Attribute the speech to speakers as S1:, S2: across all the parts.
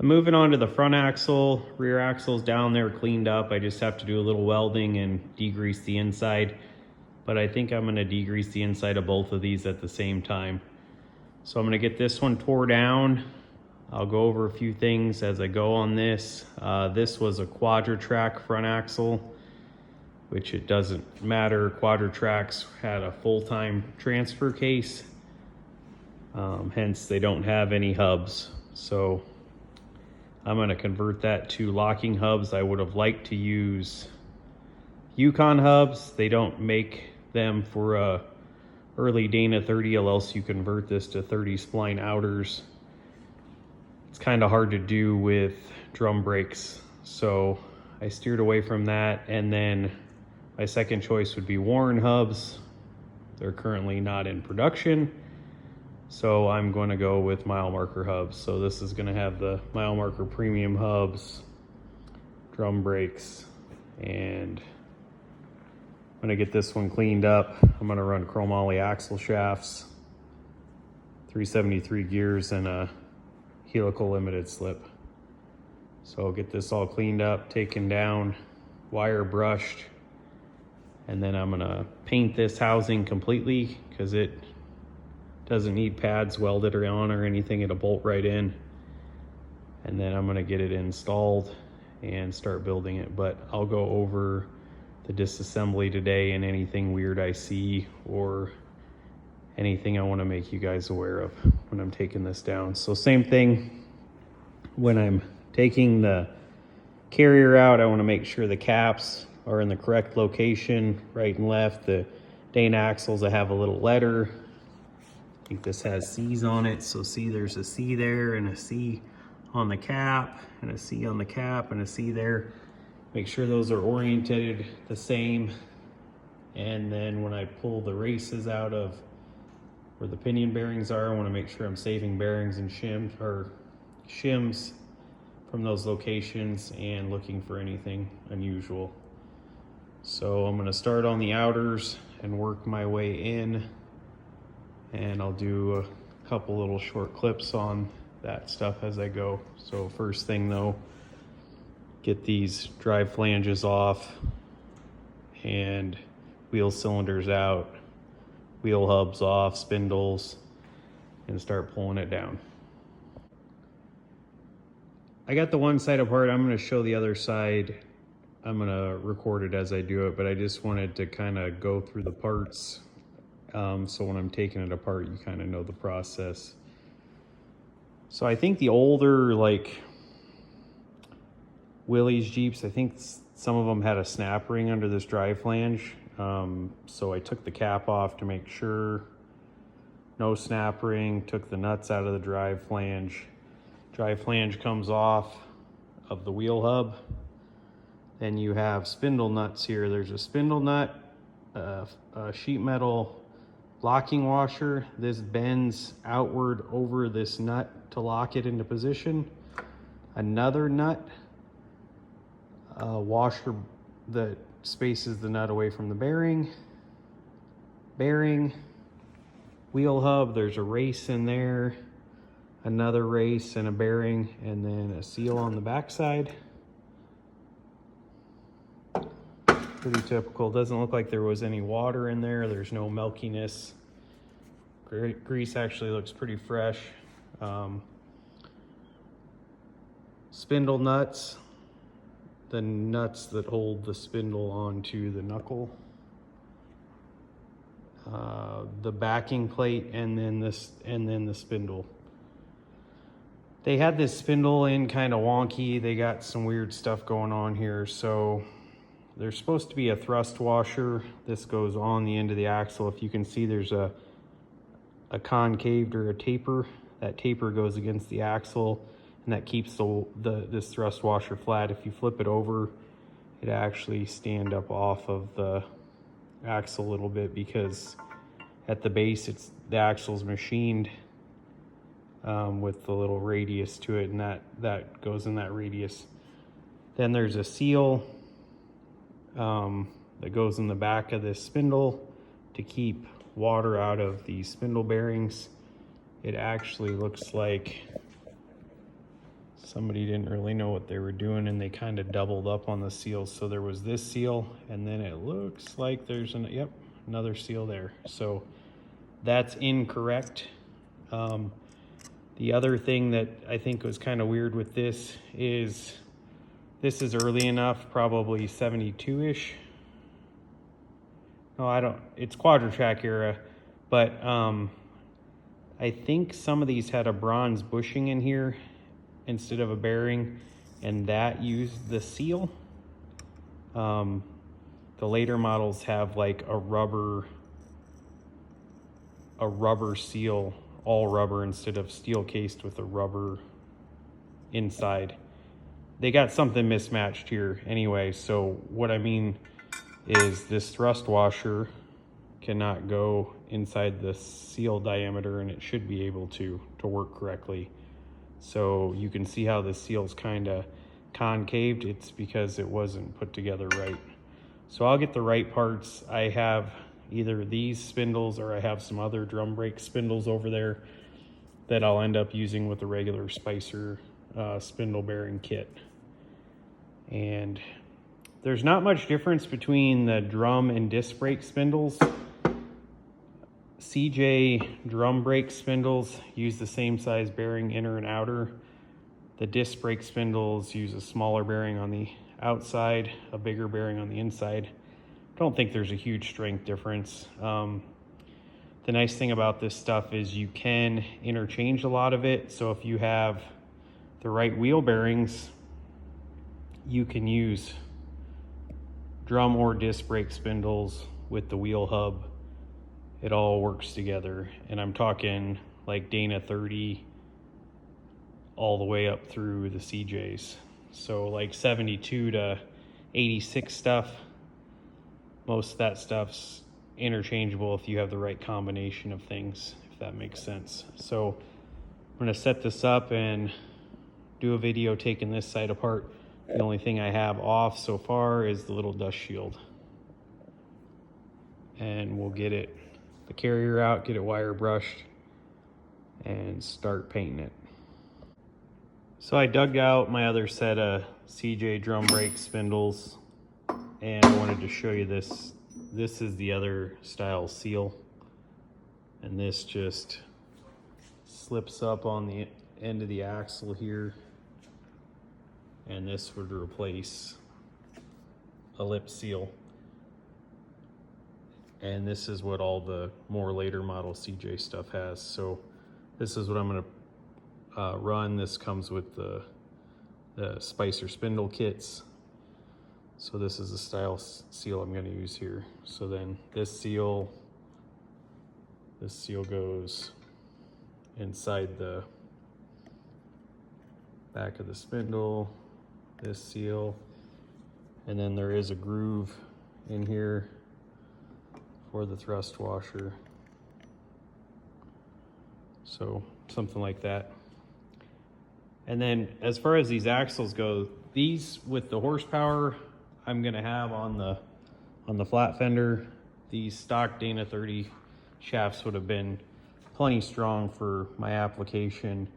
S1: I'm moving on to the front axle. Rear axle's down there cleaned up. I just have to do a little welding and degrease the inside. But I think I'm gonna degrease the inside of both of these at the same time. So I'm gonna get this one tore down. I'll go over a few things as I go on this. This was a Cj3a front axle, which it doesn't matter. Cj3as had a full-time transfer case. Hence they don't have any hubs. So I'm gonna convert that to locking hubs. I would have liked to use Yukon hubs. They don't make them for a early Dana 30, or else you convert this to 30 spline outers. It's kind of hard to do with drum brakes. So I steered away from that. And then my second choice would be Warren hubs. They're currently not in production. So I'm going to go with mile marker hubs. So this is going to have the mile marker premium hubs, drum brakes, and I'm going to get this one cleaned up. I'm going to run chromoly axle shafts, 373 gears, and a helical limited slip. So I'll get this all cleaned up, taken down, wire brushed, and then I'm going to paint this housing completely because it doesn't need pads welded on or anything. It'll bolt right in. And then I'm gonna get it installed and start building it. But I'll go over the disassembly today and anything weird I see or anything I wanna make you guys aware of when I'm taking this down. So same thing, when I'm taking the carrier out, I wanna make sure the caps are in the correct location, right and left. The Dana axles, I have a little letter. I think this has C's on it, so see there's a C there and a C on the cap and a C on the cap and a C there. Make sure those are oriented the same. And then when I pull the races out of where the pinion bearings are, I want to make sure I'm saving bearings and shims from those locations and looking for anything unusual. So I'm going to start on the outers and work my way in. And I'll do a couple little short clips on that stuff as I go. So first thing though, get these drive flanges off and wheel cylinders out, wheel hubs off, spindles, and start pulling it down. I got the one side apart. I'm gonna show the other side. I'm gonna record it as I do it, but I just wanted to kind of go through the parts. So when I'm taking it apart, you kind of know the process. So I think the older, like Willys Jeeps, I think some of them had a snap ring under this drive flange. So I took the cap off to make sure no snap ring, took the nuts out of the drive flange. Drive flange comes off of the wheel hub. Then you have spindle nuts here. There's a spindle nut, a sheet metal locking washer. This bends outward over this nut to lock it into position. Another nut, a washer that spaces the nut away from the bearing. Wheel hub, there's a race in there, another race and a bearing, and then a seal on the backside. Pretty typical. Doesn't look like there was any water in there. There's no milkiness. Grease actually looks pretty fresh. Spindle nuts, the nuts that hold the spindle onto the knuckle. The backing plate, and then the spindle. They had this spindle in kind of wonky. They got some weird stuff going on here. So there's supposed to be a thrust washer. This goes on the end of the axle. If you can see, there's a concave or a taper. That taper goes against the axle, and that keeps this thrust washer flat. If you flip it over, it actually stand up off of the axle a little bit, because at the base the axle's machined with the little radius to it, and that goes in that radius. Then there's a seal that goes in the back of this spindle to keep water out of the spindle bearings. It actually looks like somebody didn't really know what they were doing and they kind of doubled up on the seals. So there was this seal, and then it looks like there's another seal there. So that's incorrect. The other thing that I think was kind of weird with this is early enough, probably 72-ish. No, it's Cj3a era, but I think some of these had a bronze bushing in here instead of a bearing, and that used the seal. The later models have like a rubber seal, all rubber instead of steel cased with a rubber inside. They got something mismatched here anyway. So what I mean is this thrust washer cannot go inside the seal diameter, and it should be able to work correctly. So you can see how the seal's kind of concaved. It's because it wasn't put together right. So I'll get the right parts. I have either these spindles or I have some other drum brake spindles over there that I'll end up using with the regular Spicer spindle bearing kit. And there's not much difference between the drum and disc brake spindles. Cj drum brake spindles use the same size bearing, inner and outer. The disc brake spindles use a smaller bearing on the outside, a bigger bearing on the inside. Don't think there's a huge strength difference. The nice thing about this stuff is you can interchange a lot of it. So if you have the right wheel bearings, you can use drum or disc brake spindles with the wheel hub. It all works together. And I'm talking like Dana 30 all the way up through the CJs. So like 72 to 86 stuff, most of that stuff's interchangeable if you have the right combination of things, if that makes sense. So I'm gonna set this up and do a video taking this side apart. The only thing I have off so far is the little dust shield. And we'll get the carrier out, get it wire brushed, and start painting it. So I dug out my other set of CJ drum brake spindles, and I wanted to show you this. This is the other style seal, and this just slips up on the end of the axle here, and this would replace a lip seal. And this is what all the more later model CJ stuff has. So this is what I'm gonna run. This comes with the Spicer spindle kits. So this is the style seal I'm gonna use here. So then this seal goes inside the back of the spindle, this seal, and then there is a groove in here for the thrust washer. So something like that. And then as far as these axles go, these with the horsepower I'm gonna have on the flat fender, these stock Dana 30 shafts would have been plenty strong for my application.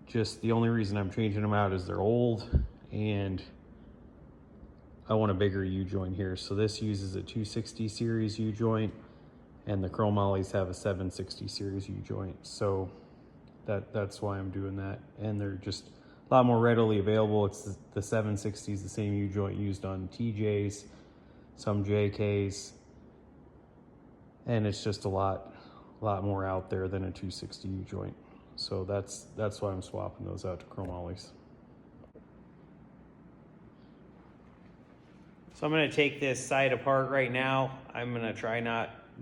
S1: Just the only reason I'm changing them out is they're old and I want a bigger U-joint here. So this uses a 260 series U-joint and the chromolyes have a 760 series U-joint. So that's why I'm doing that. And they're just a lot more readily available. It's the 760 is the same U-joint used on TJs, some JKs, and it's just a lot more out there than a 260 U-joint. So that's why I'm swapping those out to chromolyes. So I'm gonna take this side apart right now. I'm gonna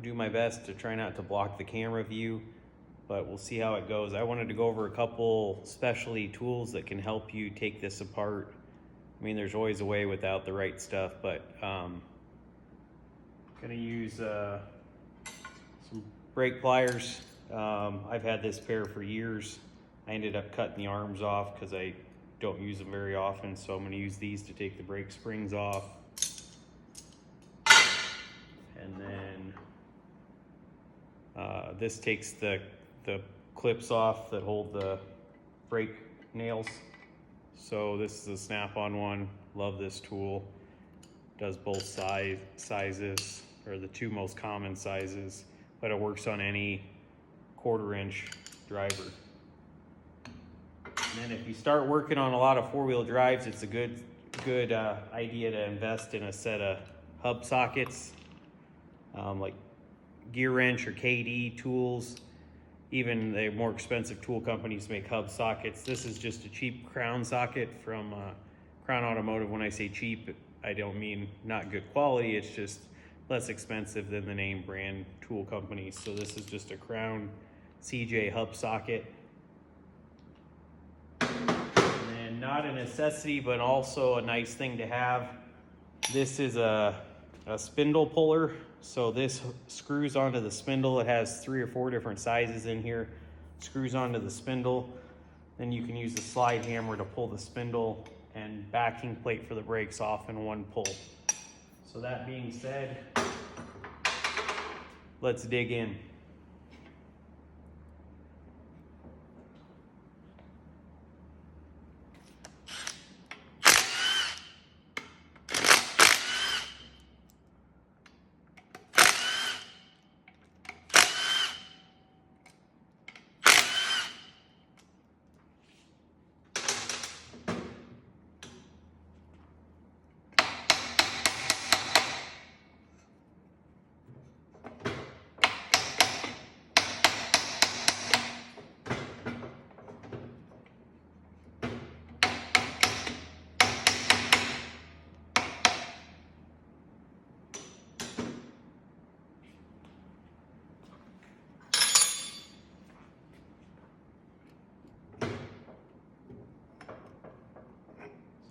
S1: do my best to try not to block the camera view, but we'll see how it goes. I wanted to go over a couple specialty tools that can help you take this apart. I mean, there's always a way without the right stuff, but gonna use some brake pliers. I've had this pair for years. I ended up cutting the arms off because I don't use them very often, so I'm gonna use these to take the brake springs off. And then this takes the clips off that hold the brake nails. So this is a snap-on one. Love this tool. Does both sizes, or the two most common sizes, but it works on any 1/4 inch driver. And then if you start working on a lot of 4-wheel drives, it's a good idea to invest in a set of hub sockets, like Gear Wrench or KD tools. Even the more expensive tool companies make hub sockets. This is just a cheap Crown socket from Crown Automotive. When I say cheap, I don't mean not good quality, it's just less expensive than the name brand tool companies. So this is just a Crown Cj hub socket. And not a necessity, but also a nice thing to have. This is a spindle puller. So this screws onto the spindle. It has 3 or 4 different sizes in here. Screws onto the spindle. Then you can use the slide hammer to pull the spindle and backing plate for the brakes off in one pull. So that being said, let's dig in.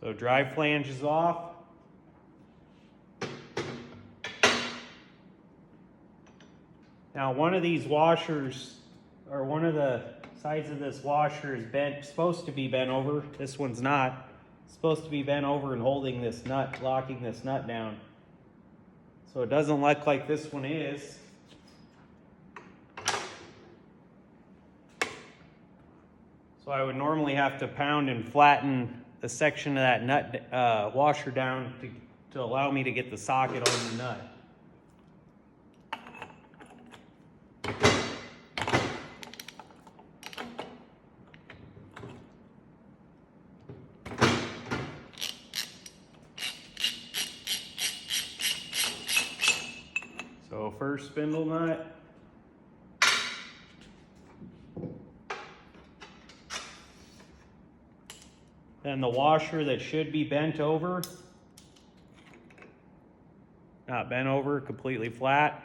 S1: So drive flange is off. Now one of these washers, or one of the sides of this washer is supposed to be bent over. This one's not. It's supposed to be bent over and holding this nut, locking this nut down. So it doesn't look like this one is. So I would normally have to pound and flatten a section of that nut washer down to allow me to get the socket on the nut. So first spindle nut. Then the washer that should be bent over, not bent over, completely flat.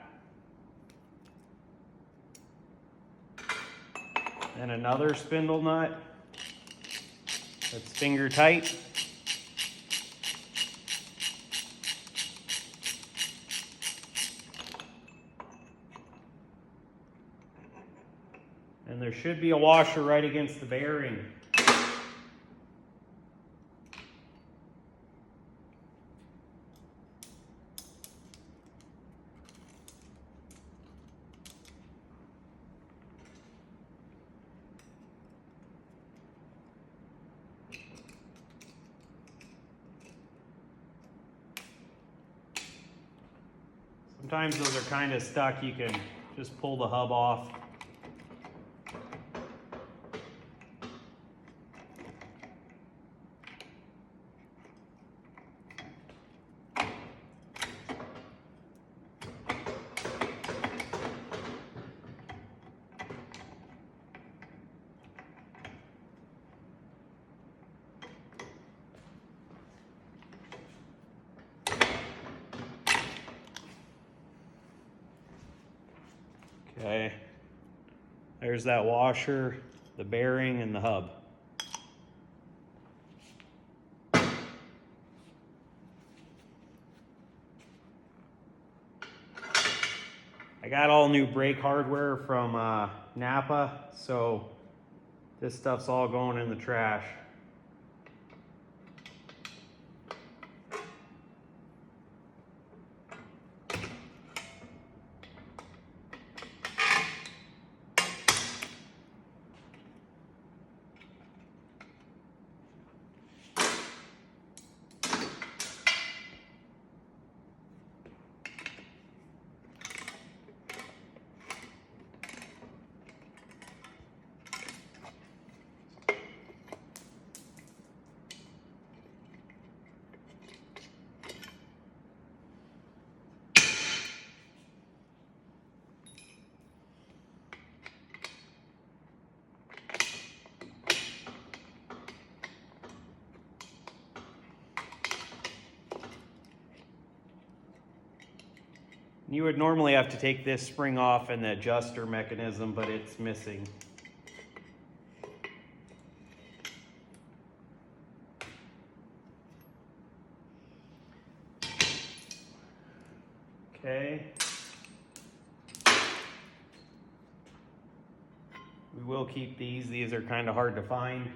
S1: Then another spindle nut that's finger tight. And there should be a washer right against the bearing. Sometimes those are kind of stuck. You can just pull the hub off. Okay, there's that washer, the bearing, and the hub. I got all new brake hardware from Napa, so this stuff's all going in the trash. You would normally have to take this spring off and the adjuster mechanism, but it's missing. Okay. We will keep these. These are kind of hard to find.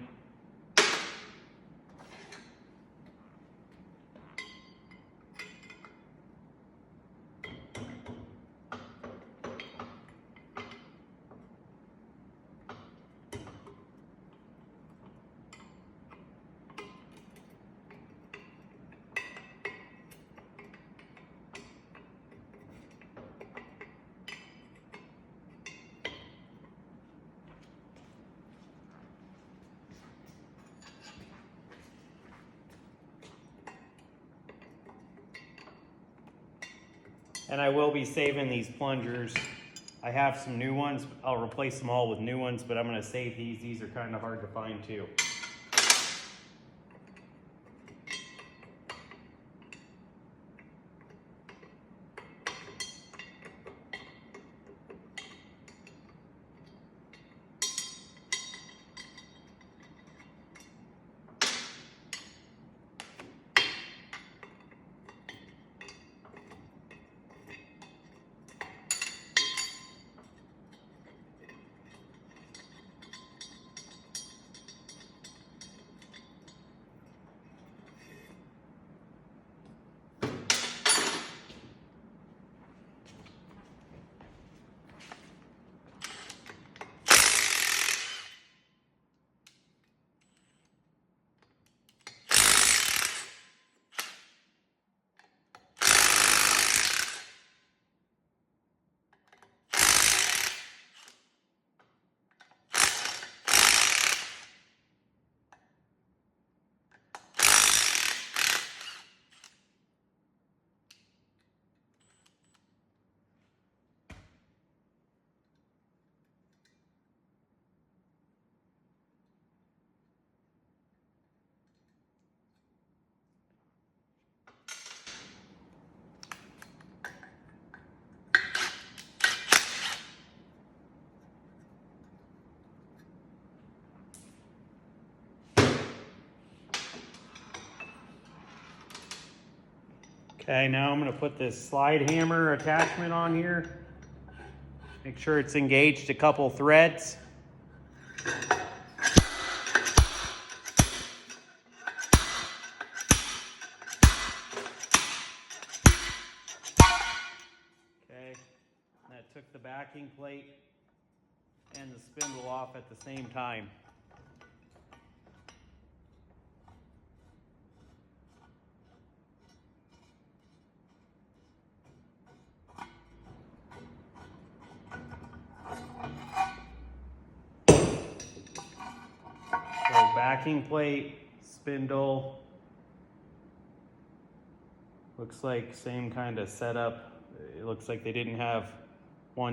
S1: And I will be saving these plungers. I have some new ones. I'll replace them all with new ones, but I'm gonna save these. These are kind of hard to find too. Okay, now I'm gonna put this slide hammer attachment on here. Make sure it's engaged a couple threads. Okay, that took the backing plate and the spindle off at the same time. So backing plate, spindle, looks like same kind of setup. It looks like they didn't have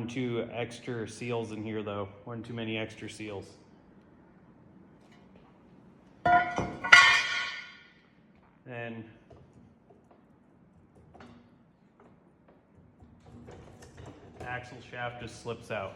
S1: two extra seals in here though. One too many extra seals. Then axle shaft just slips out.